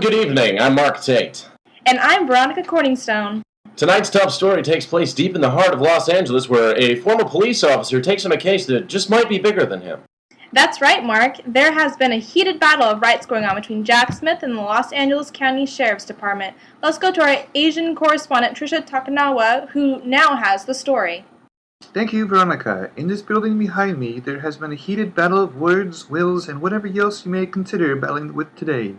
good evening. I'm Mark Tate. And I'm Veronica Corningstone. Tonight's top story takes place deep in the heart of Los Angeles, where a former police officer takes on a case that just might be bigger than him. That's right, Mark. There has been a heated battle of rights going on between Jack Smith and the Los Angeles County Sheriff's Department. Let's go to our Asian correspondent, Trisha Takanawa, who now has the story. Thank you, Veronica. In this building behind me, there has been a heated battle of words, wills, and whatever else you may consider battling with today.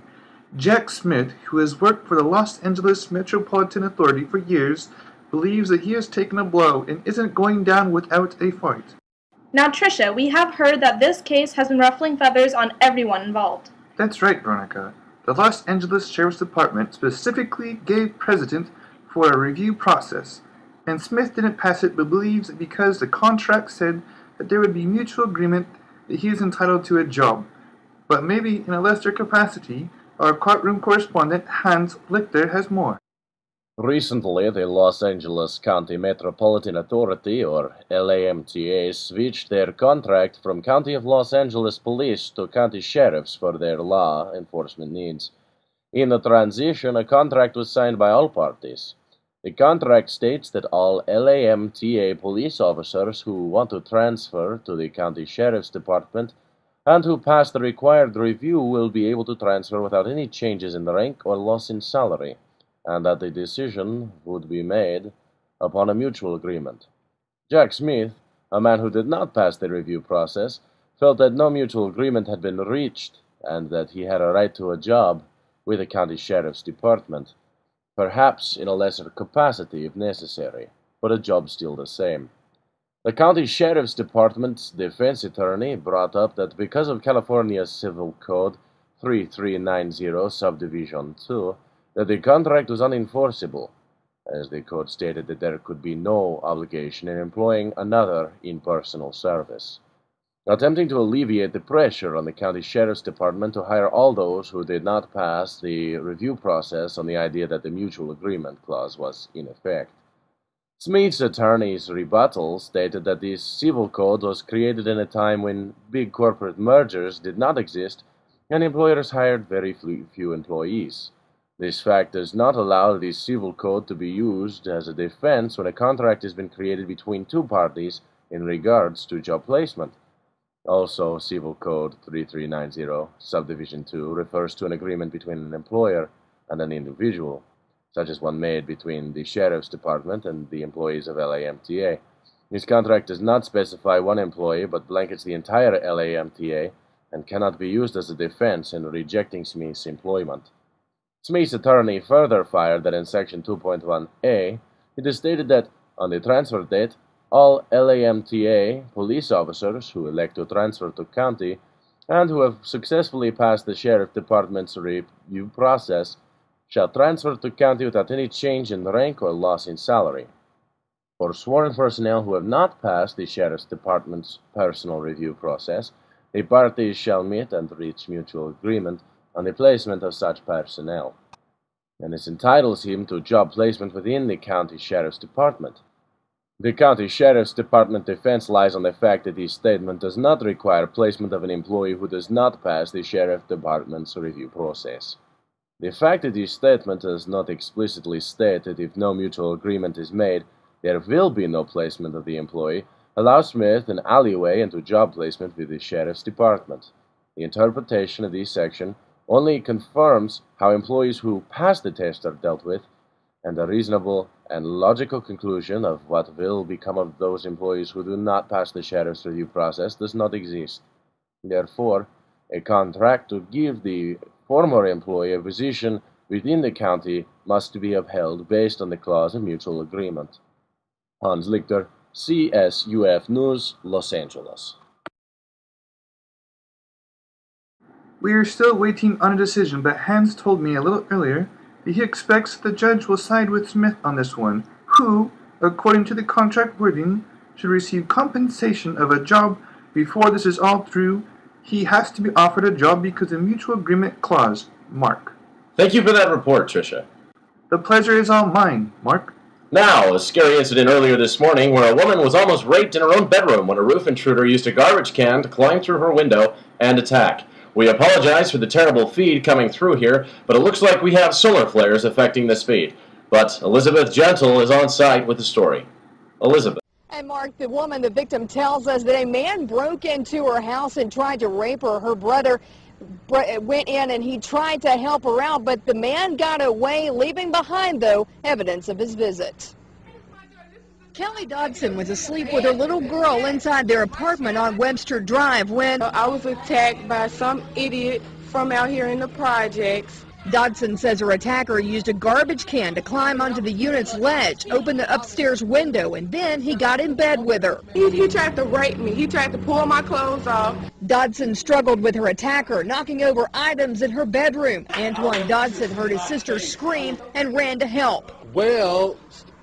Jack Smith, who has worked for the Los Angeles Metropolitan Authority for years, believes that he has taken a blow and isn't going down without a fight. Now, Trisha, we have heard that this case has been ruffling feathers on everyone involved. That's right, Veronica. The Los Angeles Sheriff's Department specifically gave precedent for a review process, and Smith didn't pass it but believes that because the contract said that there would be mutual agreement that he is entitled to a job. But maybe in a lesser capacity, our courtroom correspondent Hans Lichter has more. Recently, the Los Angeles County Metropolitan Authority, or LAMTA, switched their contract from County of Los Angeles Police to county sheriffs for their law enforcement needs. In the transition, a contract was signed by all parties. The contract states that all LAMTA police officers who want to transfer to the county sheriff's department and who pass the required review will be able to transfer without any changes in rank or loss in salary, and that the decision would be made upon a mutual agreement. Jack Smith, a man who did not pass the review process, felt that no mutual agreement had been reached and that he had a right to a job with the county sheriff's department, perhaps in a lesser capacity if necessary, but a job still the same. The county sheriff's department's defense attorney brought up that because of California's Civil Code 3390 Subdivision 2, that the contract was unenforceable, as the code stated that there could be no obligation in employing another in personal service. Attempting to alleviate the pressure on the county sheriff's department to hire all those who did not pass the review process on the idea that the mutual agreement clause was in effect. Smith's attorney's rebuttal stated that the civil code was created in a time when big corporate mergers did not exist and employers hired very few employees. This fact does not allow the civil code to be used as a defense when a contract has been created between two parties in regards to job placement. Also, Civil Code 3390 Subdivision 2 refers to an agreement between an employer and an individual, such as one made between the Sheriff's Department and the employees of LAMTA. This contract does not specify one employee but blankets the entire LAMTA and cannot be used as a defense in rejecting Smith's employment. Smith's attorney further fired that in Section 2.1a, it is stated that, on the transfer date, all LAMTA police officers who elect to transfer to county and who have successfully passed the Sheriff Department's review process shall transfer to county without any change in rank or loss in salary. For sworn personnel who have not passed the Sheriff's Department's personal review process, the parties shall meet and reach mutual agreement on the placement of such personnel, and this entitles him to job placement within the county sheriff's department. The county sheriff's department defense lies on the fact that this statement does not require placement of an employee who does not pass the sheriff department's review process. The fact that this statement does not explicitly state that if no mutual agreement is made, there will be no placement of the employee allows Smith an alleyway into job placement with the sheriff's department. The interpretation of this section only confirms how employees who pass the test are dealt with, and a reasonable and logical conclusion of what will become of those employees who do not pass the sheriff's review process does not exist. Therefore, a contract to give the former employee a position within the county must be upheld based on the clause of mutual agreement. Hans Lichter, CSUF News, Los Angeles. We are still waiting on a decision, but Hans told me a little earlier that he expects the judge will side with Smith on this one, who, according to the contract wording, should receive compensation of a job before this is all through. He has to be offered a job because of mutual agreement clause. Mark. Thank you for that report, Tricia. The pleasure is all mine, Mark. Now, a scary incident earlier this morning where a woman was almost raped in her own bedroom when a roof intruder used a garbage can to climb through her window and attack. We apologize for the terrible feed coming through here, but it looks like we have solar flares affecting this feed. But Elizabeth Gentle is on site with the story. Elizabeth. And Mark, the woman, the victim, tells us that a man broke into her house and tried to rape her. Her brother went in and he tried to help her out, but the man got away, leaving behind, though, evidence of his visit. Kelly Dodson was asleep with her little girl inside their apartment on Webster Drive when I was attacked by some idiot from out here in the projects. Dodson says her attacker used a garbage can to climb onto the unit's ledge, open the upstairs window, and then he got in bed with her. He tried to rape me. He tried to pull my clothes off. Dodson struggled with her attacker, knocking over items in her bedroom. Antoine Dodson heard his sister scream and ran to help. Well,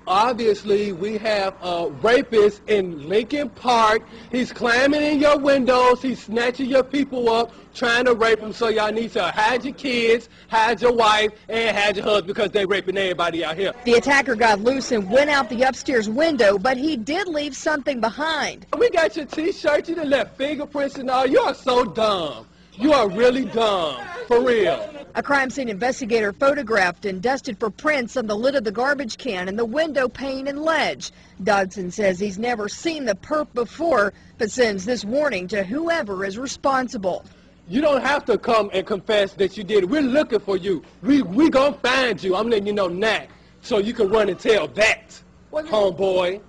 obviously, we have a rapist in Lincoln Park. He's climbing in your windows. He's snatching your people up, trying to rape them. So y'all need to hide your kids, hide your wife, and hide your husband because they're raping everybody out here. The attacker got loose and went out the upstairs window, but he did leave something behind. We got your T-shirt. You done left fingerprints and all. You are so dumb. You are really dumb, for real. A crime scene investigator photographed and dusted for prints on the lid of the garbage can and the window pane and ledge. Dodson says he's never seen the perp before, but sends this warning to whoever is responsible. You don't have to come and confess that you did it. We're looking for you. We gonna find you. I'm letting you know now, so you can run and tell that, homeboy.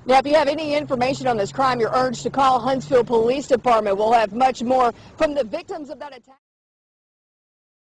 Now, if you have any information on this crime, you're urged to call Huntsville Police Department. We'll have much more from the victims of that attack.